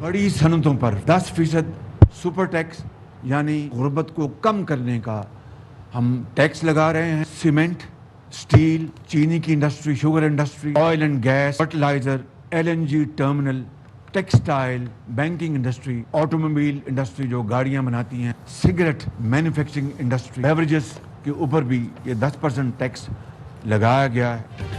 बड़ी सनतों पर 10% super tax यानी गुर्बत को कम करने का हम टैक्स लगा रहे हैं। सीमेंट, स्टील, चीनी की industry, sugar industry, oil and gas, fertiliser, LNG terminal, textile, banking industry, automobile industry जो गाड़ियां बनाती हैं, सिगरेट मैन्युफैक्चरिंग इंडस्ट्री, बेवरेजेस के ऊपर भी ये 10% टैक्स लगाया गया है।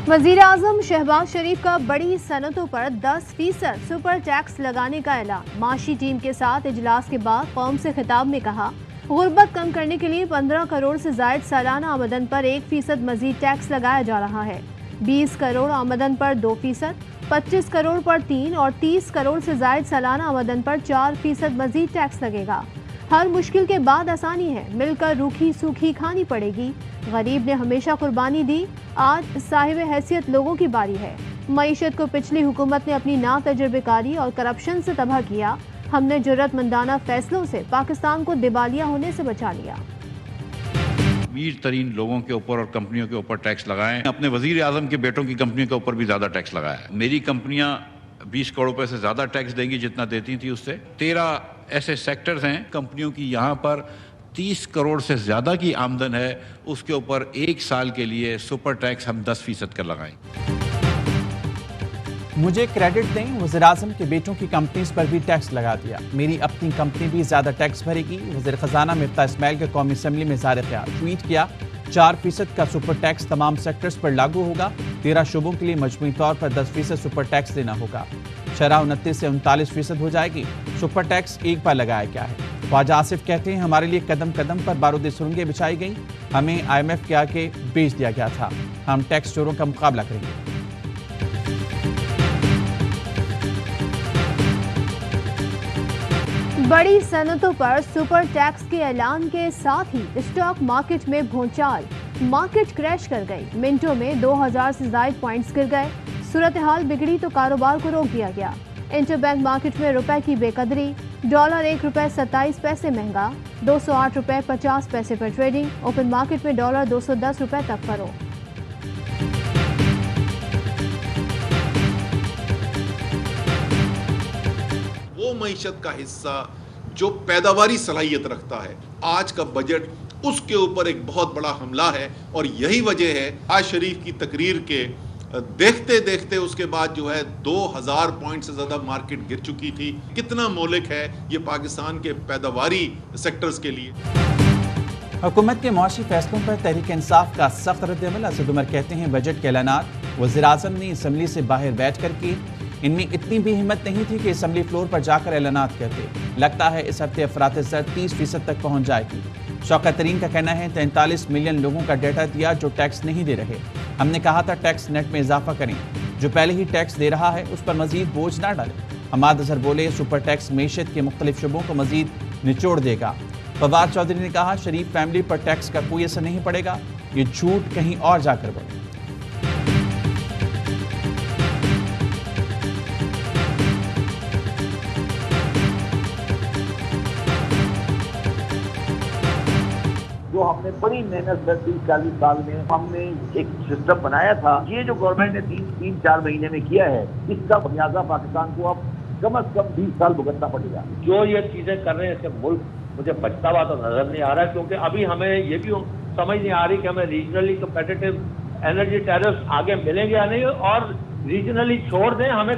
वजीर आजम शहबाज शरीफ का बड़ी सनतों पर 10% सुपर टैक्स लगाने का ऐलान। माशी टीम के साथ इजलास के बाद कौम से खिताब में कहा, गुर्बत कम करने के लिए 15 करोड़ से जायद सालाना आमदन पर 1% मजीद टैक्स लगाया जा रहा है। 20 करोड़ आमदन पर 2%, 25 करोड़ पर 3% और 30 करोड़ से जायद सालाना आमदन पर 4% मजीद टैक्स लगेगा। हर मुश्किल के बाद आसानी है, मिलकर रूखी सूखी खानी पड़ेगी। गरीब ने हमेशा कुर्बानी दी, आज साहिब हैसियत लोगों की बारी है। मईशत को पिछली हुकूमत ने अपनी नातजुर्बेकारी और करप्शन से तबाह किया। हमने जुर्रतमंदाना फैसलों से पाकिस्तान को दिवालिया होने से बचा लिया। अमीर तरीन लोगों के ऊपर और कंपनियों के ऊपर टैक्स लगाएं। अपने वजीर आजम के बेटों की कंपनियों के ऊपर भी ज्यादा टैक्स लगाया है। मेरी कंपनियां 20 करोड़ रुपए से ज्यादा टैक्स देंगी जितना देती थी उससे। 13 ऐसे सेक्टर्स हैं कंपनियों की, यहाँ पर 30 करोड़ से ज्यादा की आमदन है, उसके ऊपर 1 साल के लिए सुपर टैक्स हम 10% का लगाएं। मुझे क्रेडिट दें, वज़ीर आज़म के बेटों की कंपनीज पर भी टैक्स लगा दिया। मेरी अपनी कंपनी भी ज़्यादा टैक्स भरेगी। वज़ीर ख़जाना मिफ्ता इस्माइल के कौमी असम्बली में इज़हार ख्याल। ट्वीट किया, 4% का सुपर टैक्स तमाम सेक्टर्स पर लागू होगा। 13 शोबों के लिए मजमूई तौर पर 10% सुपर टैक्स देना होगा। शरह 29 से 39% हो जाएगी। सुपर टैक्स एक बार लगाया गया है। ख्वाजा आसिफ कहते हैं, हमारे लिए कदम कदम पर बारूदी सुरंगें बिछाई गई। हमें IMF के आके बेच दिया गया था। हम टैक्स चोरों का मुकाबला करेंगे। बड़ी सनतों पर सुपर टैक्स के ऐलान के साथ ही स्टॉक मार्केट में भूचाल। मार्केट क्रैश कर गई। मिनटों में 2000 से ज्यादा पॉइंट्स गिर गए। सूरत हाल बिगड़ी तो कारोबार को रोक दिया गया। इंटरबैंक मार्केट में रुपए की बेकदरी। डॉलर 1 रुपए 27 पैसे महंगा, 208 रुपए 50 पैसे पर ट्रेडिंग। ओपन मार्केट में डॉलर 210 रुपए तक फरोख्त। वो मईशत का हिस्सा जो पैदावारी सलाहियत रखता है, आज का बजट उसके ऊपर एक बहुत बड़ा हमला है। और यही वजह है आज शरीफ की तकरीर के देखते देखते उसके बाद जो है 2000 पॉइंट से ज्यादा मार्केट गिर चुकी थी। कितना मौलिक है ये पाकिस्तान के पैदावारी सेक्टर्स के लिए। हुकूमत के मुआशी फैसलों पर तहरीक इंसाफ का सख्त रद्द-ए-अमल। असद उमर कहते हैं, बजट के ऐलानात वज़ीर आज़म ने असम्बली से बाहर बैठ कर की। इनमें इतनी भी हिम्मत नहीं थी कि असम्बली फ्लोर पर जाकर ऐलानात करते। लगता है इस हफ्ते अफरात ज़र 30% तक पहुँच जाएगी। शौकत तरीन का कहना है, 43 मिलियन लोगों का डाटा दिया जो टैक्स नहीं दे रहे। हमने कहा था टैक्स नेट में इजाफा करें। जो पहले ही टैक्स दे रहा है उस पर मजीद बोझ ना डालें। हमाद अजहर बोले, सुपर टैक्स मईशत के मुख्तलिफ शुबों को मजीद निचोड़ देगा। फवाद चौधरी ने कहा, शरीफ फैमिली पर टैक्स का कोई असर नहीं पड़ेगा। ये झूठ कहीं और जाकर बोले। जो हमने बड़ी मेहनत से 30-40 साल में हमने एक सिस्टम बनाया था, ये जो गवर्नमेंट ने 3-4 महीने में किया है, इसका खमियाजा पाकिस्तान को अब कम से कम 20 साल भुगतना पड़ेगा। जो ये चीजें कर रहे हैं इससे मुल्क मुझे बचता हुआ तो नजर नहीं आ रहा है, क्योंकि अभी हमें ये भी समझ नहीं आ रही कि हमें रीजनली कम्पिटिटिव एनर्जी टैरिफ्स आगे मिलेंगे या नहीं, और रीजनली छोड़ दें, हमें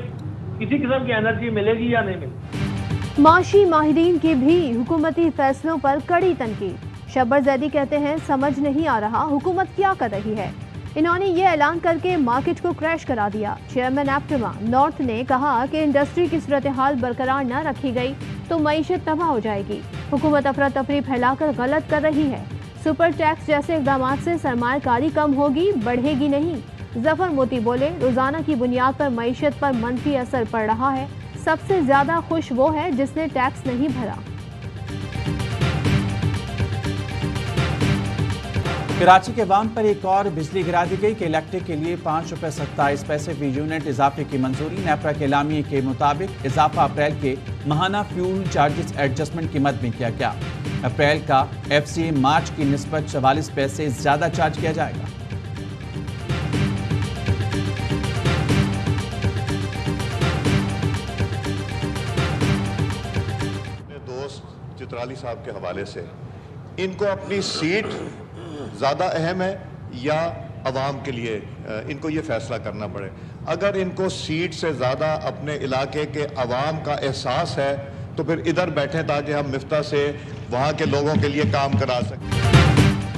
किसी किस्म की एनर्जी मिलेगी या नहीं मिलेगी। माशी माहिरीन की भी हुकूमती फैसलों पर कड़ी तनकीद। शब्बर जैदी कहते हैं, समझ नहीं आ रहा हुकूमत क्या कर रही है। इन्होंने ये ऐलान करके मार्केट को क्रैश करा दिया। चेयरमैन एप्टमा नॉर्थ ने कहा कि इंडस्ट्री की सूरत हाल बरकरार न रखी गई तो मईशत तबाह हो जाएगी। हुकूमत अफरा तफरी फैलाकर गलत कर रही है। सुपर टैक्स जैसे इकदाम से सरमायाकारी कम होगी, बढ़ेगी नहीं। जफर मोती बोले, रोजाना की बुनियाद पर मईशत पर मनफी असर पड़ रहा है। सबसे ज्यादा खुश वो है जिसने टैक्स नहीं भरा। कराची के वाम पर एक और बिजली गिरा दी गई कि इलेक्ट्रिक के लिए 5 रुपये 27 पैसे फी यूनिट इजाफे की मंजूरी। नेपरा के एलामिये के मुताबिक इजाफा अप्रैल के माहाना फ्यूल चार्जेस एडजस्टमेंट की मद में किया गया। अप्रैल का FCA मार्च की निस्बत 44 पैसे ज्यादा चार्ज किया जाएगा। چترالی صاحب کے حوالے سے، ان کو اپنی سیٹ زیادہ اہم ہے یا عوام کے لیے ان کو یہ فیصلہ کرنا پڑے؟ اگر ان کو سیٹ سے زیادہ اپنے علاقے کے عوام کا احساس ہے تو پھر ادھر بیٹھیں تاکہ ہم مفتاح سے وہاں کے لوگوں کے لیے کام کرا سکیں۔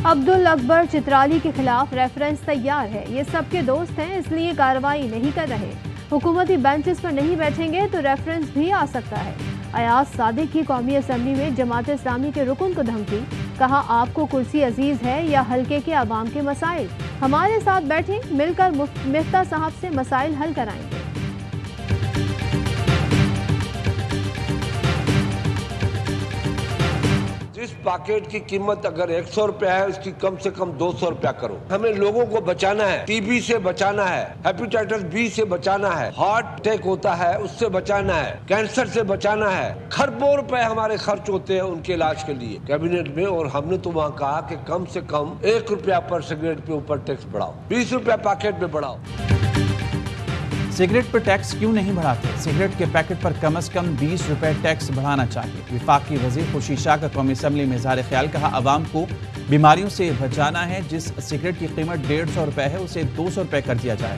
عبدالاکبر چترالی کے خلاف ریفرنس تیار ہے، یہ سب کے دوست ہیں اس لیے کارروائی نہیں کر رہے، حکومتی بینچز پر نہیں بیٹھیں گے تو ریفرنس بھی آ سکتا ہے۔ ایاز صادق کی قومی اسمبلی میں جماعت اسلامی کے رکن کو دھمکی، کہا آپ کو کرسی عزیز ہے یا حلقے کے عوام کے مسائل؟ ہمارے ساتھ بیٹھیں، مل کر مفتاح صاحب سے مسائل حل کرائیں گے۔ اس پاکٹ کی قیمت اگر 100 روپے ہے اس کی کم سے کم 200 روپیہ کرو۔ ہمیں لوگوں کو بچانا ہے، ٹی بی سے بچانا ہے، ہیپیٹائٹس بی سے بچانا ہے، ہارٹ اٹیک ہوتا ہے اس سے بچانا ہے، کینسر سے بچانا ہے۔ خربوں روپے ہمارے خرچ ہوتے ہیں ان کے علاج کے لیے کیبنٹ میں، اور ہم نے تو وہاں کہا کہ کم سے کم 1 روپیہ پر سگریٹ پہ اوپر ٹیکس بڑھاؤ، 20 روپیہ پیکٹ میں بڑھاؤ۔ سگریٹ پر ٹیکس کیوں نہیں بڑھاتے؟ سگریٹ کے پیکٹ پر کم از کم 20 روپے ٹیکس بڑھانا چاہیے۔ وفاقی وزیر خورشید شاہ کا قومی اسمبلی میں اظہار خیال، کہا عوام کو بیماریوں سے بچانا ہے، جس سگریٹ کی قیمت 150 روپے ہے اسے 200 روپے کر دیا جائے۔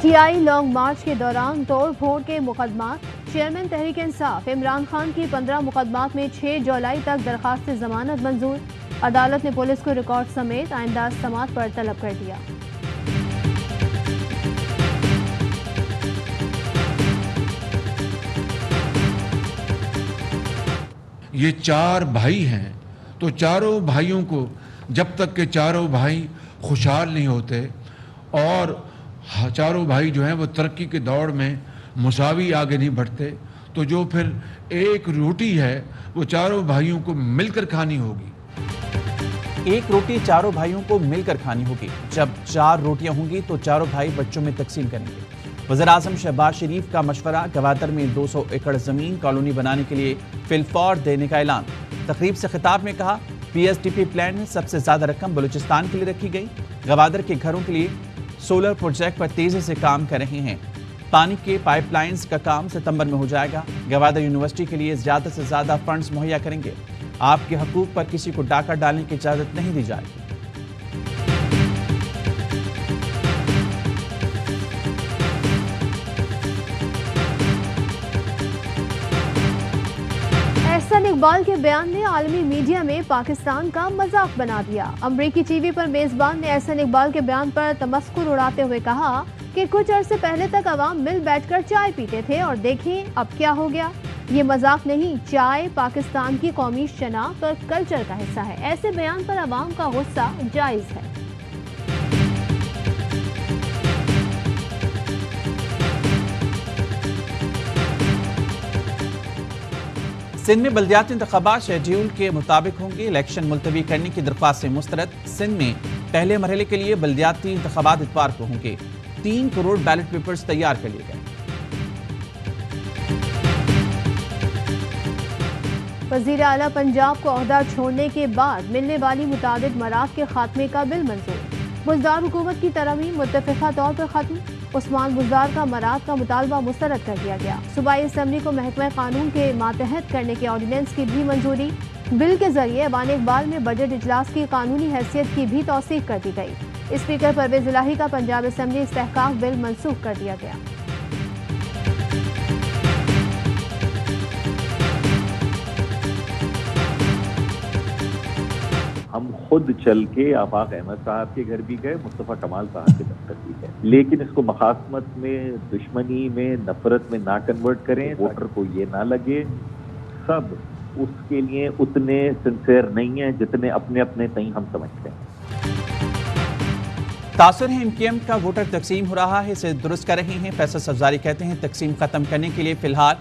ٹی آئی لانگ مارچ کے دوران توڑ پھوڑ کے مقدمات، چیئرمین تحریک انصاف عمران خان کی 15 مقدمات میں 6 جولائی تک درخواست ضمانت منظور، عدالت نے پولیس کو ریکارڈ سمیت آئندہ سماعت پر طلب کر دیا۔ یہ 4 بھائی ہیں تو چاروں بھائیوں کو جب تک کہ چاروں بھائی خوشحال نہیں ہوتے اور چاروں بھائی جو ہیں وہ ترقی کے دوڑ میں مساوی آگے نہیں بڑھتے تو جو پھر ایک روٹی ہے وہ چاروں بھائیوں کو مل کر کھانی ہوگی۔ ایک روٹی چاروں بھائیوں کو مل کر کھانی ہوگی۔ جب 4 روٹیاں ہوں گی تو چاروں بھائی بچوں میں تقسیم کریں گے۔ وزیراعظم شہباز شریف کا مشورہ، گوادر میں 200 ایکڑ زمین کالونی بنانے کے لیے فی الفور دینے کا اعلان۔ تقریب سے خطاب میں کہا P S D P plan میں سب سے زیادہ رقم بلوچستان کے لیے رکھی گئی۔ گوادر کے گھروں کے لیے سولر پروجیکٹ پر تیزی سے کام کر رہے ہیں۔ پانی کے پائپ لائنز کا کام ستمبر میں ہو جائے گا۔ گوادر یونیورسٹی کے لیے زیادہ سے زیادہ فنڈز مہیا کریں گے۔ آپ کے حقوق پر کسی کو ڈاکہ ڈالنے کی اجازت نہیں دی جائے گی۔ احسن اقبال کے بیان نے عالمی میڈیا میں پاکستان کا مذاق بنا دیا۔ امریکی ٹی وی پر میزبان نے احسن اقبال کے بیان پر تمسخر اڑاتے ہوئے کہا کہ کچھ عرصے پہلے تک عوام مل بیٹھ کر چائے پیتے تھے اور دیکھیں اب کیا ہو گیا۔ یہ مذاق نہیں، چائے پاکستان کی قومی شناخت اور کلچر کا حصہ ہے۔ ایسے بیان پر عوام کا غصہ جائز ہے۔ سندھ میں بلدیاتی انتخابات شیڈیول کے مطابق ہوں گے۔ الیکشن ملتوی کرنے کی درخواستیں مسترد۔ سندھ میں پہلے مرحلے کے لیے بلدیاتی انتخابات اتوار کو ہوں گے۔ 3 کروڑ بیلٹ پیپرز تیار کر لیے گئے۔ وزیر اعلیٰ پنجاب کو عہدہ چھوڑنے کے بعد ملنے والی متعدد مراد کے خاتمے کا بل منظور۔ بزدار حکومت کی ترمیم متفقہ طور پر ختم۔ عثمان بزدار کا مراد کا مطالبہ مسترد کر دیا گیا۔ صوبائی اسمبلی کو محکمہ قانون کے ماتحت کرنے کے آرڈیننس کی بھی منظوری۔ بل کے ذریعے ایوان اقبال میں بجٹ اجلاس کی قانونی حیثیت کی بھی توثیق کر دی گئی۔ اسپیکر پرویز الہی کا پنجاب اسمبلی استحقاق بل منسوخ کر دیا گیا۔ ہم خود چل کے آفاق احمد صاحب کے گھر بھی گئے، مصطفیٰ کمال صاحب کے دفتر بھی گئے، لیکن اس کو مخاصمت میں، دشمنی میں، نفرت میں نہ کنورٹ کریں، ووٹر کو یہ نہ لگے سب اس کے لیے اتنے سنسیئر نہیں ہیں جتنے اپنے اپنے تئیں ہم سمجھتے ہیں۔ تاثر ہے MKM کا ووٹر تقسیم ہو رہا ہے، اسے درست کر رہے ہیں۔ فیصل سبزاری کہتے ہیں تقسیم ختم کرنے کے لیے فی الحال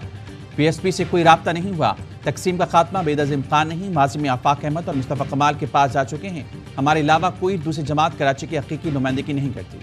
PSP سے کوئی رابطہ نہیں ہوا۔ تقسیم کا خاتمہ بے از امکان نہیں۔ ماضی میں آفاق احمد اور مصطفیٰ کمال کے پاس جا چکے ہیں۔ ہمارے علاوہ کوئی دوسری جماعت کراچی کی حقیقی نمائندگی نہیں کرتی۔